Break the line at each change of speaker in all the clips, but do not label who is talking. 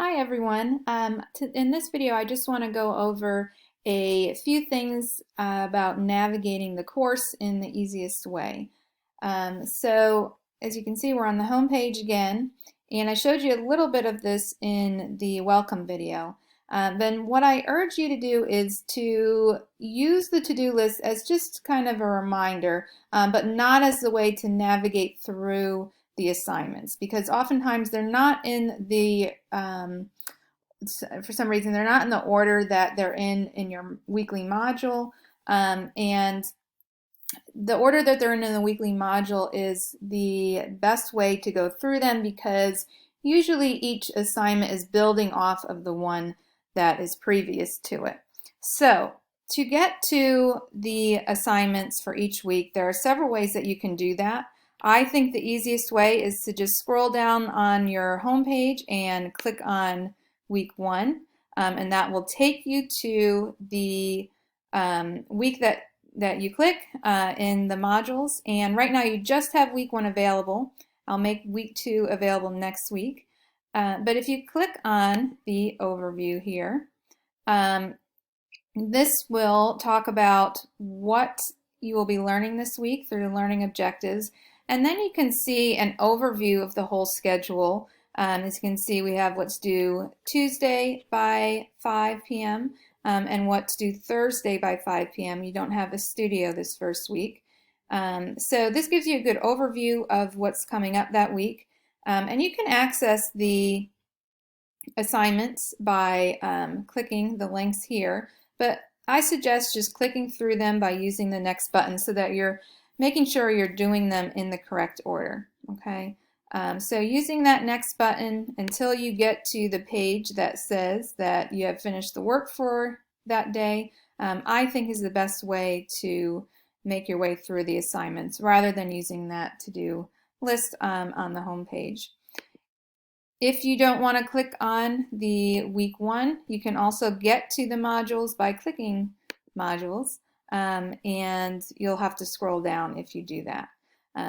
Hi everyone. In this video I just want to go over a few things about navigating the course in the easiest way. So as you can see, we're on the home page again, and I showed you a little bit of this in the welcome video. Then what I urge you to do is to use the to-do list as just kind of a reminder, but not as the way to navigate through the assignments, because oftentimes they're not in the for some reason they're not in the order that they're in your weekly module, and the order that they're in the weekly module is the best way to go through them, because usually each assignment is building off of the one that is previous to it. So to get to the assignments for each week, there are several ways that you can do that. I think the easiest way is to just scroll down on your home page and click on week 1, and that will take you to the week that you click in the modules. And right now you just have week 1 available. I'll make week 2 available next week. But if you click on the overview here, this will talk about what you will be learning this week through learning objectives. And then you can see an overview of the whole schedule. As you can see, we have what's due Tuesday by 5 p.m. And what's due Thursday by 5 p.m. You don't have a studio this first week. So this gives you a good overview of what's coming up that week. And you can access the assignments by clicking the links here, but I suggest just clicking through them by using the next button so that you're making sure you're doing them in the correct order. Okay, so using that next button until you get to the page that says that you have finished the work for that day, I think is the best way to make your way through the assignments, rather than using that to-do list on the home page. If you don't want to click on the week 1, you can also get to the modules by clicking modules, and you'll have to scroll down if you do that.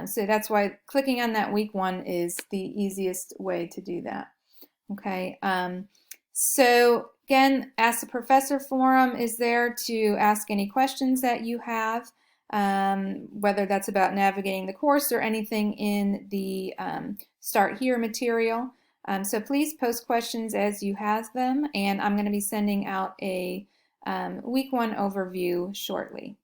So that's why clicking on that week 1 is the easiest way to do that. Okay. So again, Ask the Professor forum is there to ask any questions that you have, whether that's about navigating the course or anything in the Start Here material. So please post questions as you have them, and I'm going to be sending out a week 1 overview shortly.